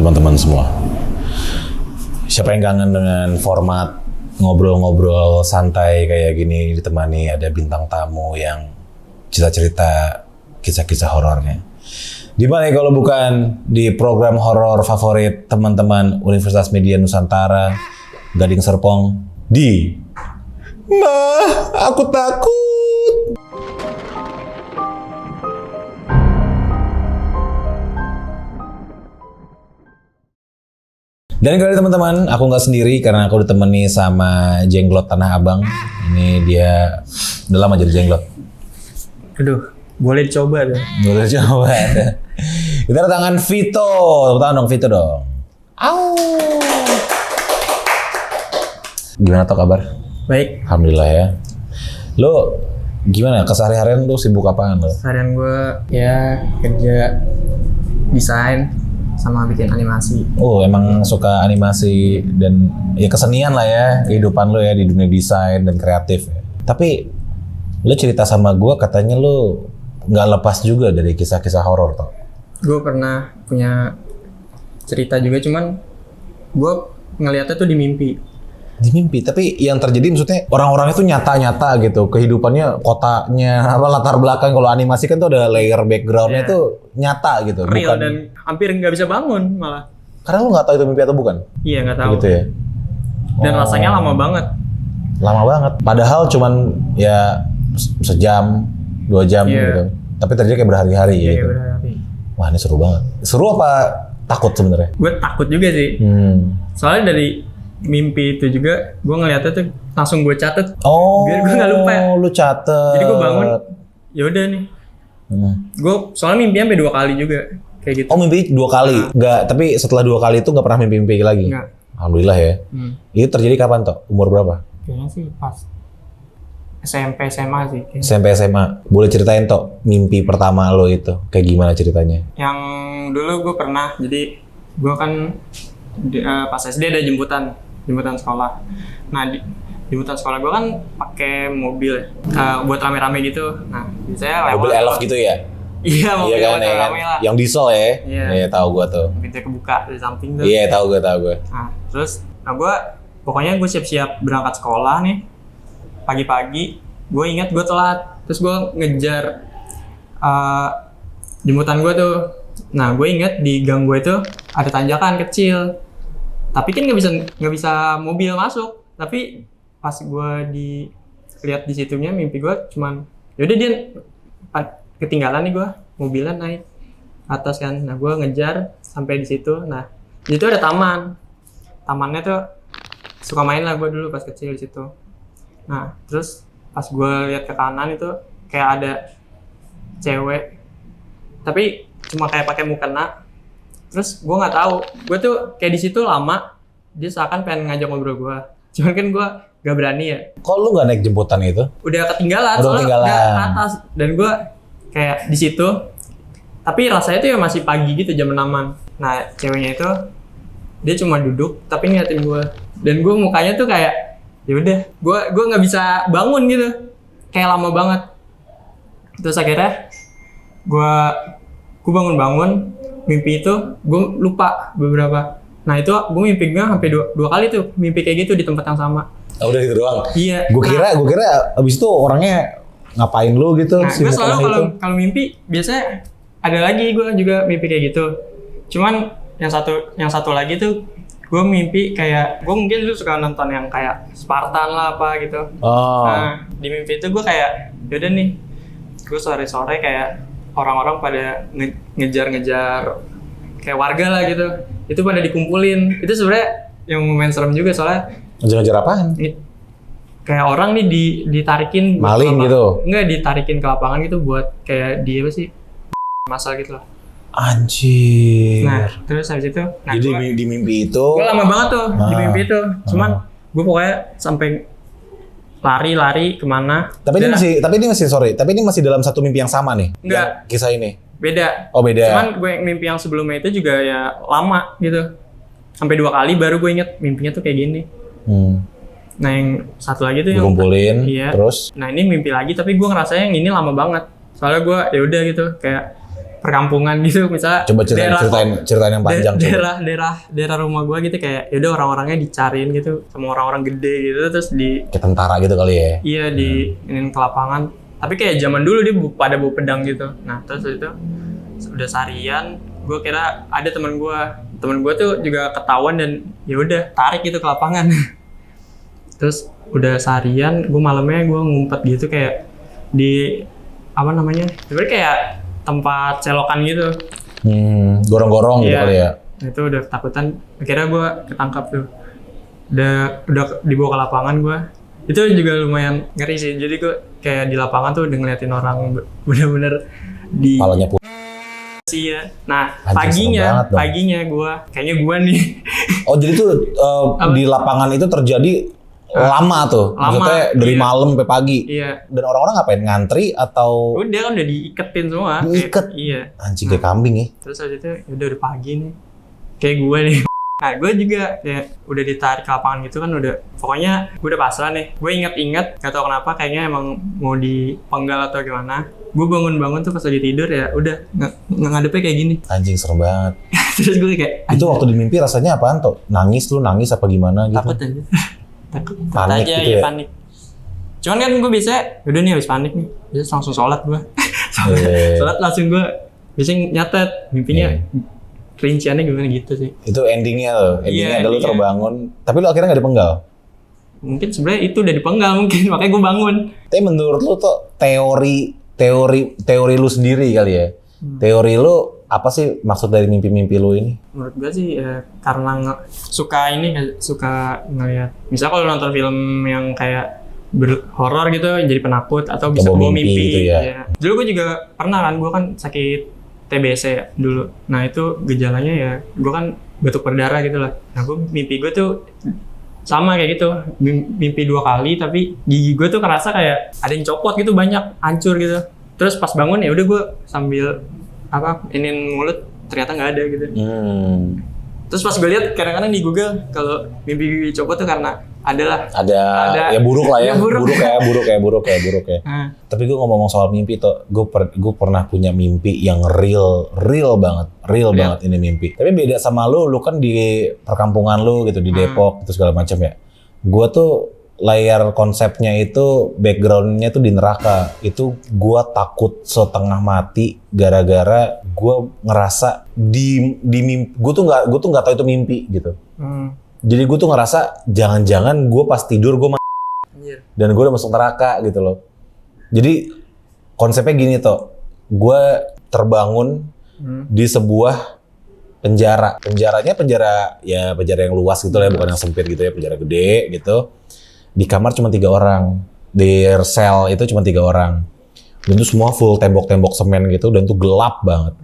teman-teman semua. Siapa yang kangen dengan format ngobrol-ngobrol santai kayak gini, ditemani ada bintang tamu yang cerita-cerita kisah-kisah horornya. Di mana kalau bukan di program horor favorit teman-teman Universitas Media Nusantara, Gading Serpong, di Mah, aku takut. Dan kali teman-teman, aku nggak sendiri karena aku ditemani sama Jenglot Tanah Abang. Ini dia udah lama jadi Jenglot. Aduh, boleh dicoba tuh. Boleh coba. Kita tangan Vito. Tepuk tangan dong Vito dong. Au. Gimana tuh kabar? Baik. Alhamdulillah ya. Lo gimana? Keseharian lo sibuk apaan lo? Seharian gue ya kerja desain sama bikin animasi. Oh, emang suka animasi dan ya kesenian lah ya kehidupan lo ya di dunia desain dan kreatif. Tapi lo cerita sama gue katanya lo nggak lepas juga dari kisah-kisah horor toh. Gue pernah punya cerita juga, cuman gue ngeliatnya tuh di mimpi. Di mimpi, tapi yang terjadi maksudnya orang-orangnya tuh nyata-nyata gitu, kehidupannya, kotanya, apa latar belakang. Kalau animasi kan tuh ada layer backgroundnya tuh nyata gitu, Real bukan dan hampir nggak bisa bangun malah. karena lu nggak tahu itu mimpi atau bukan. Iya, nggak tahu. Gitu ya. Dan rasanya lama banget. Lama banget. Padahal cuman ya sejam, 2 jam gitu. Tapi terjadi kayak berhari-hari Iya, gitu. berhari. Wah, ini seru banget. Seru apa takut sebenarnya? Gue takut juga sih. Soalnya dari mimpi itu juga gue ngeliatnya tuh langsung gue catet. Oh, Biar gue nggak lupa. lu catet. Jadi gue bangun, ya udah nih. Gue soalnya mimpi sampai 2 kali juga kayak gitu. Oh, mimpi 2 kali? Nggak, tapi setelah 2 kali itu nggak pernah mimpi-mimpi lagi? Nggak. Alhamdulillah ya. Itu terjadi kapan toh? Umur berapa? Kayaknya sih pas SMP SMA sih. Kayaknya. SMP SMA. Boleh ceritain toh mimpi pertama lo itu kayak gimana ceritanya? Yang dulu gue pernah, jadi gue kan pas SD ada jemputan sekolah. Nah di jemputan sekolah gue kan pakai mobil buat rame-rame gitu. Nah biasanya lewat. Mobil elf gitu ya? Iya, mobil kan, ya kan? rame lah. Yang diesel ya? Iya. Tahu gue tuh. Pintunya kebuka dari samping tuh. Iya, tahu gue. Nah terus, gue pokoknya gue siap-siap berangkat sekolah nih. Pagi-pagi, gue ingat gue telat. Terus gue ngejar jemputan gue tuh. Nah gue ingat di gang gue itu ada tanjakan kecil. Tapi kan nggak bisa mobil masuk. Tapi pas gue lihat di situnya, mimpi gue cuman yaudah dia ketinggalan nih, gue mobilnya naik atas kan. Nah gue ngejar sampai di situ. Nah di situ ada tamannya tuh suka main lah gue dulu pas kecil di situ. Nah terus pas gue lihat ke kanan itu kayak ada cewek, tapi cuma kayak pakai mukena. Terus gue nggak tahu, gue tuh kayak di situ lama, dia seakan pengen ngajak ngobrol gue. Cuman kan gue gak berani ya. Kok lu nggak naik jemputan itu? Udah ketinggalan, soalnya udah ke atas. Dan gue kayak di situ, tapi rasanya tuh ya masih pagi gitu, jam 6-an. Nah ceweknya itu, dia cuma duduk, tapi ngeliatin gue. Dan gue mukanya tuh kayak, ya udah, gue nggak bisa bangun gitu, kayak lama banget. Terus akhirnya, gue bangun-bangun, mimpi itu gue lupa beberapa. Nah itu gue mimpi gue sampai dua kali tuh mimpi kayak gitu di tempat yang sama. Oh, udah gitu doang. Iya. Gue kira abis itu orangnya ngapain lu gitu? Nah gue selalu kalau mimpi biasanya ada lagi gue juga mimpi kayak gitu. Cuman yang satu lagi tuh gue mimpi kayak gue mungkin dulu suka nonton yang kayak Spartan lah apa gitu. Oh. Nah di mimpi itu gue kayak yaudah nih, gue sore-sore kayak orang-orang pada ngejar-ngejar kayak warga lah gitu. Itu pada dikumpulin. Itu sebenarnya yang lumayan serem juga soalnya. Ngejar-ngejar apaan? Kayak orang nih ditarikin maling gitu? Enggak, ditarikin ke lapangan gitu buat kayak dia apa sih? Masal gitu lah. Anjir. Nah, terus habis itu jadi di mimpi itu gue lama banget tuh di mimpi itu. Cuman gue pokoknya sampai lari kemana. Tapi ini masih dalam satu mimpi yang sama nih? Enggak. Kisah ini? Beda. Oh, beda. Cuman gue mimpi yang sebelumnya itu juga ya lama gitu. Sampai 2 kali baru gue inget mimpinya tuh kayak gini. Nah yang satu lagi tuh dikumpulin, iya. Terus? Nah ini mimpi lagi tapi gue ngerasanya yang ini lama banget. Soalnya gue ya udah gitu kayak perkampungan gitu, misalnya Coba ceritain yang panjang. coba. daerah rumah gue gitu, kayak yaudah orang-orangnya dicariin gitu sama orang-orang gede gitu, terus Kayak tentara gitu kali ya. iya diinin ke lapangan. Tapi kayak zaman dulu dia pada bawa pedang gitu. Nah terus itu udah seharian, gue kira ada teman gue tuh juga ketahuan dan ya udah tarik gitu ke lapangan. Terus udah seharian, gue malamnya gue ngumpet gitu kayak di apa namanya, sebenarnya kayak tempat selokan gitu. Gorong-gorong gitu Iya. kali ya. Itu udah ketakutan, akhirnya gue ketangkap tuh. Udah dibawa ke lapangan gue. Itu juga lumayan ngeri sih. Jadi gue kayak di lapangan tuh udah ngeliatin orang bener-bener di Palanya sih ya. Nah Anjing, serem banget dong. paginya gue kayaknya gue nih. Oh jadi tuh di lapangan itu terjadi lama tuh, Lama, maksudnya dari iya. malam sampai pagi. Iya. Dan orang-orang ngapain, ngantri atau Udah kan udah diiketin semua. Diiket? Iya. anjing kayak kambing ya? Terus habis itu udah pagi nih. Kayak gue nih. Nah gue juga kayak udah ditarik ke lapangan gitu kan, udah pokoknya gue udah pasrah nih. Gue inget gak tau kenapa kayaknya emang mau dipenggal atau gimana. Gue bangun tuh pas lagi tidur ya udah ngadepnya kayak gini. Anjing serem banget. Terus gue kayak Itu waktu di mimpi rasanya apaan tuh? Nangis apa gimana gitu? takut aja. takut Panik aja gitu ya? panik. Cuman kan gue biasa udah nih habis panik nih, biasa langsung sholat gue. Sholat langsung gue biasanya nyatet mimpinya. Rinciannya gimana gitu sih. Itu endingnya loh. Endingnya Iya, ada lu endingnya. terbangun. Tapi lu akhirnya gak dipenggal. Mungkin sebenarnya itu udah dipenggal mungkin, makanya gue bangun. Tapi menurut lu tuh teori lu sendiri kali ya? Teori lu apa sih maksud dari mimpi-mimpi lu ini? Menurut gue sih ya, karena suka ngeliat. Misal kalau nonton film yang kayak horor gitu, jadi penakut atau bisa Bawa bawa mimpi mimpi. gitu ya. Ya. Dulu gue juga pernah kan, gue kan sakit TBC ya dulu. Nah itu gejalanya ya, gue kan batuk berdarah gitu lah. Nah mimpi gue tuh sama kayak gitu, mimpi 2 kali tapi gigi gue tuh kerasa kayak ada yang copot gitu, banyak hancur gitu. Terus pas bangun ya udah gue sambil inin mulut, ternyata nggak ada gitu. Terus pas gue lihat kadang-kadang di Google kalau mimpi gigi copot tuh karena ada ya buruk lah ya, Ya, buruk. buruk ya. Nah, Tapi gue ngomong soal mimpi tuh, gue pernah punya mimpi yang real banget ini mimpi. Tapi beda sama lu kan di perkampungan lu gitu, di Depok itu segala macam ya. Gue tuh layar konsepnya itu backgroundnya tuh di neraka. Itu gue takut setengah mati gara-gara gue ngerasa di mimpi. Gue tuh nggak tahu itu mimpi gitu. Jadi gue tuh ngerasa jangan-jangan gue pas tidur gue anjir. dan gue udah masuk neraka gitu loh. Jadi konsepnya gini tuh, gue terbangun di sebuah penjara. Penjaranya penjara yang luas gitu lah, bukan yang sempit gitu ya, penjara gede gitu. Di kamar cuma 3 orang, di sel itu cuma 3 orang. Dan itu semua full tembok-tembok semen gitu, dan itu gelap banget.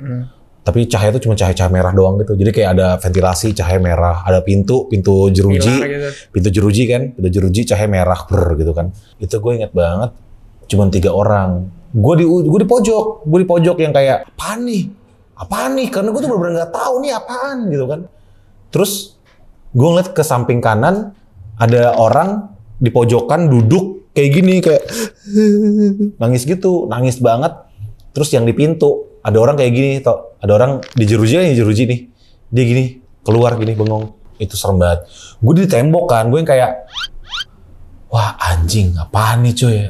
Tapi cahaya itu cuma cahaya merah doang gitu. Jadi kayak ada ventilasi cahaya merah, ada pintu jeruji, Pilar gitu. pintu jeruji cahaya merah gitu kan. Itu gue inget banget, cuma 3 orang. Gue di pojok yang kayak apaan nih? Karena gue tuh bener-bener nggak tahu nih apaan gitu kan. Terus gue ngeliat ke samping kanan ada orang di pojokan duduk kayak gini, kayak nangis banget. Terus yang di pintu ada orang kayak gini, ada orang di jeruji nih, dia gini keluar gini bengong. Itu serem banget. Gue di tembok kan, gue yang kayak wah anjing, apaan nih cuy.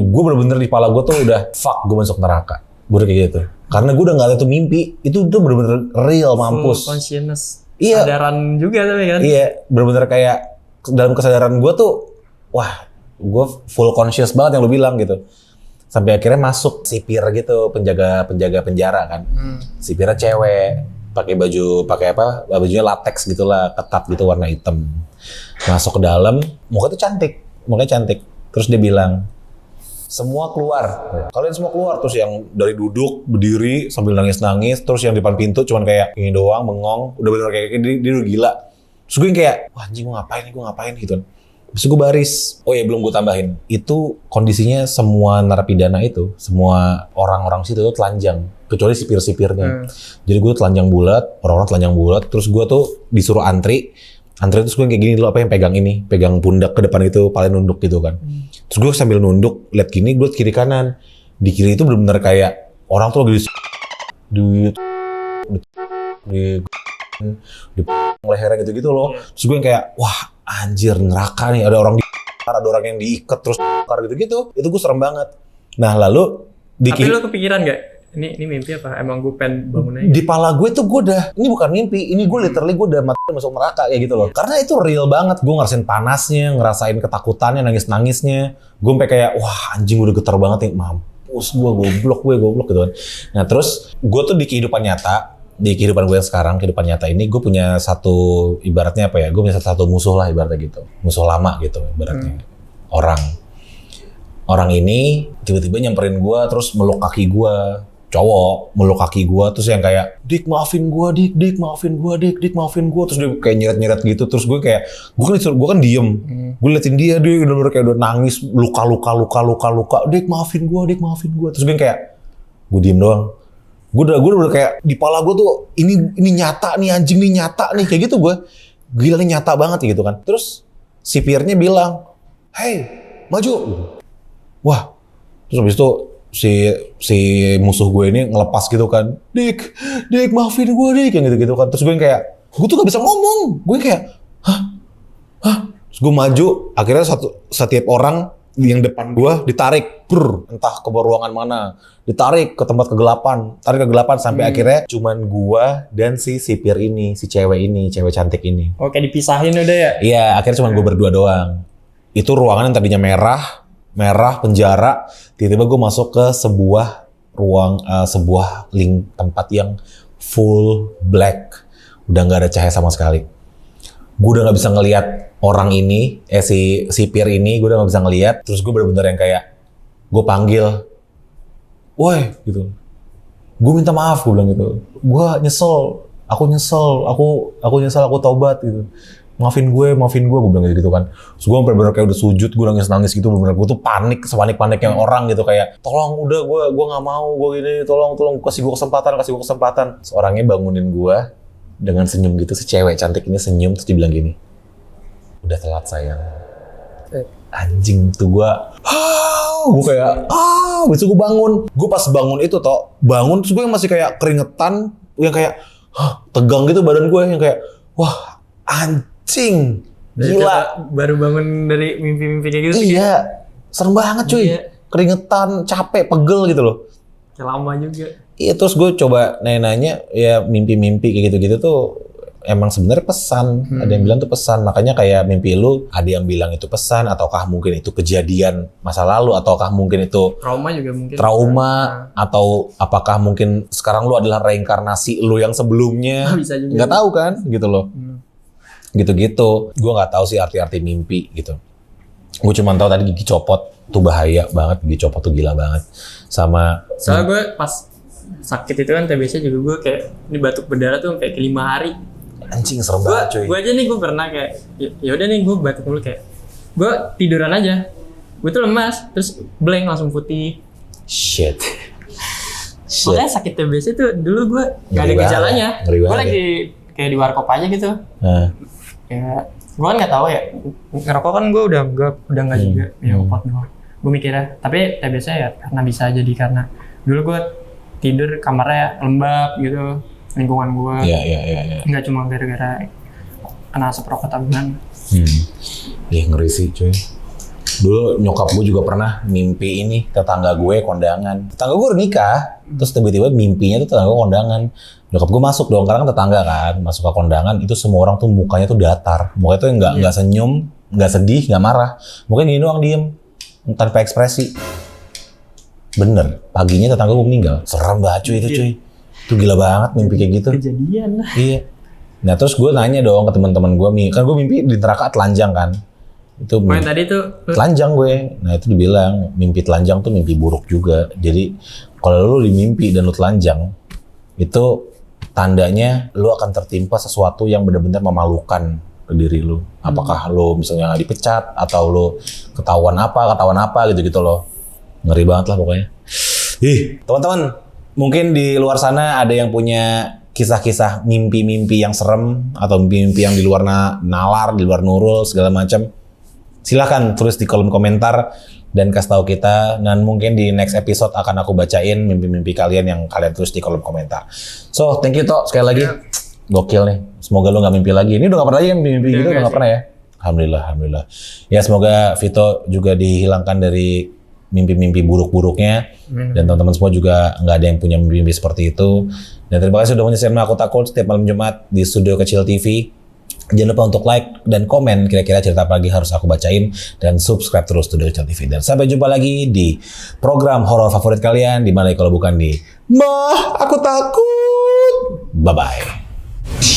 Gue bener-bener di kepala gue tuh udah fuck, gue masuk neraka. Gue udah kayak gitu. Karena gue udah gak ada tuh mimpi, itu tuh bener-bener real, mampus. Full consciousness. Iya. Kesadaran juga tapi kan. Iya, bener-bener kayak dalam kesadaran gue tuh, wah, gue full conscious banget yang lu bilang gitu. Sampai akhirnya masuk sipir gitu, penjaga penjara kan. Sipirnya cewek, bajunya latex gitulah, ketat gitu warna hitam. Masuk ke dalam, mukanya cantik. Terus dia bilang, semua keluar. Kalian semua keluar. Terus yang dari duduk, berdiri sambil nangis-nangis, terus yang di depan pintu cuman kayak ini doang, bengong, udah bener kayak dia udah gila. Terus gue kayak, wah anjing gue ngapain gitu. Terus gue baris. Oh ya belum gue tambahin. Itu kondisinya semua narapidana itu, semua orang-orang situ tuh telanjang. Kecuali sipir-sipirnya. Jadi gue telanjang bulat, orang-orang telanjang bulat. Terus gue tuh disuruh antri terus gue kayak gini dulu, apa yang pegang pundak ke depan itu, paling nunduk gitu kan. Terus gue sambil nunduk, lihat gini, gue kiri kanan. Di kiri itu benar-benar kayak orang tuh lagi di lehernya gitu-gitu loh. Terus gue yang kayak, wah anjir neraka nih, ada orang yang diikat terus gitu-gitu. Itu gue serem banget. Nah lalu Tapi lo kepikiran nggak? Ini mimpi apa? Emang gue pengen bangun aja? di pala gue tuh gue udah, ini bukan mimpi, ini gue literally gue udah mati masuk neraka kayak gitu loh. Karena itu real banget, gue ngerasain panasnya, ngerasain ketakutannya, nangis-nangisnya. Gue sampai kayak, wah anjing udah getar banget nih, mampus gue goblok gitu kan. Nah terus gue tuh di kehidupan nyata, di kehidupan gue yang sekarang, kehidupan nyata ini gue punya satu, ibaratnya apa ya, gue punya satu musuh lah ibaratnya gitu. Musuh lama gitu ibaratnya. Orang ini tiba-tiba nyamperin gue terus meluk kaki gue. Cowok meluk kaki gue terus yang kayak Dik maafin gue Dik maafin gue Dik maafin gue, terus dia kayak nyeret gitu, terus gue kayak gue kan diem, gue liatin dia udah kayak udah nangis luka Dik maafin gue terus gue kayak gue diem doang, gue udah kayak di pala gue tuh ini nyata nih, anjing nih nyata nih kayak gitu, gue gila nih nyata banget gitu kan. Terus sipirnya bilang, hey maju, wah terus habis itu si musuh gue ini ngelepas gitu kan, Dik maafin gue Dik, yang gitu kan. Terus gue kayak, gue tuh gak bisa ngomong, gue kayak, hah, terus gue maju, akhirnya setiap orang yang depan gue ditarik, entah ke ruangan mana, ditarik ke tempat kegelapan sampai akhirnya cuman gue dan si sipir ini, si cewek cantik ini. Oh kayak dipisahin udah ya? Iya, akhirnya cuman gue berdua doang. Itu ruangan yang tadinya merah penjara, tiba-tiba gue masuk ke sebuah ruang, sebuah tempat yang full black, udah nggak ada cahaya sama sekali. Gue udah nggak bisa ngelihat orang ini, si sipir ini, gue udah nggak bisa ngelihat. Terus gue bener-bener yang kayak, gue panggil, woi gitu, gue minta maaf, gue bilang gitu, gue nyesel, aku taubat gitu. Maafin gue, gue bilang gitu kan. Terus gue bener-bener kayak udah sujud, gue nangis gitu, bener-bener gue tuh sepanik-paniknya orang gitu, kayak tolong udah gue nggak mau, gue gini, tolong kasih gue kesempatan. Seorangnya bangunin gue dengan senyum gitu, si cewek cantik ini senyum terus dibilang gini, udah telat sayang. Anjing tuh gue kayak besok gue bangun. Gue pas bangun itu terus gue masih kayak keringetan, yang kayak tegang gitu badan gue, yang kayak wah anjing, gila. Baru bangun dari mimpi-mimpi kayak gitu. Iya, serem banget cuy. Iya. Keringetan, capek, pegel gitu loh. Kayak lama juga. Iya, terus gue coba nanya, ya mimpi-mimpi kayak gitu-gitu tuh emang sebenarnya pesan. Ada yang bilang tuh pesan, makanya kayak mimpi lu ada yang bilang itu pesan, ataukah mungkin itu kejadian masa lalu, ataukah mungkin itu trauma juga mungkin. Atau apakah mungkin sekarang lu adalah reinkarnasi lu yang sebelumnya. Bisa juga. Nggak tahu kan, gitu loh. Gitu-gitu. Gue nggak tahu sih arti-arti mimpi gitu. Gue cuma tahu tadi gigi copot tuh bahaya banget, gigi copot tuh gila banget. Soalnya gue pas sakit itu kan TBC juga gue kayak ini batuk berdarah tuh kayak 5 hari. Anjing serem banget cuy. Gue aja nih gue pernah kayak ya udah nih gue batuk mulu, kayak gue tiduran aja. Gue tuh lemas, terus blank langsung putih. Shit. Makanya sakit TBC tuh dulu gue gak ada gejalanya. Gue lagi kayak di warkop aja gitu. Ya, gue kan nggak tahu ya, ngerokok kan gue udah nggak juga, ya opat doang. Gue mikirnya, tapi TBC ya karena bisa jadi karena dulu gue tidur kamarnya lembab gitu, lingkungan gue. Iya. Nggak cuma gara-gara kena asap rokok tabungan. Iya ngeri sih cuy. Dulu nyokap gue juga pernah mimpi ini, tetangga gue kondangan. Tetangga gue udah nikah, terus tiba-tiba mimpinya tuh tetangga gue kondangan. Nyokap gue masuk dong, karena kan tetangga kan, masuk ke kondangan, itu semua orang tuh mukanya tuh datar. Mukanya tuh nggak senyum, nggak sedih, nggak marah. Mukanya gini doang diem, tanpa ekspresi. Bener, paginya tetangga gue meninggal. Serem banget cuy itu cuy. Itu gila banget mimpi kayak gitu. Kejadian. Iya. Nah terus gue nanya dong ke teman-teman gue, kan gue mimpi di neraka telanjang kan. Itu Main tadi tuh telanjang gue. Nah itu dibilang mimpi telanjang tuh mimpi buruk juga. Jadi kalau lu dimimpi dan lu telanjang, itu tandanya lu akan tertimpa sesuatu yang benar-benar memalukan ke diri lu. Apakah lu misalnya dipecat atau lu ketahuan apa gitu-gitu loh. Ngeri banget lah pokoknya. Teman-teman, mungkin di luar sana ada yang punya kisah-kisah mimpi-mimpi yang serem atau mimpi-mimpi yang di luar nalar, di luar nurul segala macam. Silahkan tulis di kolom komentar dan kasih tahu kita, dan mungkin di next episode akan aku bacain mimpi-mimpi kalian yang kalian tulis di kolom komentar. So, thank you Tok sekali lagi. Gokil nih. Semoga lu nggak mimpi lagi. Ini udah nggak pernah lagi kan mimpi gitu, udah nggak pernah ya. Alhamdulillah. Ya semoga Vito juga dihilangkan dari mimpi-mimpi buruk-buruknya. Dan teman-teman semua juga nggak ada yang punya mimpi-mimpi seperti itu. Dan terima kasih sudah menyaksikan Aku Takut setiap malam Jumat di Studio Kecil TV. Jangan lupa untuk like dan komen kira-kira cerita apa lagi harus aku bacain. Dan subscribe terus Studio Kecil TV. Dan sampai jumpa lagi di program horor favorit kalian. Dimana kalau bukan di Aku Takut. Bye-bye.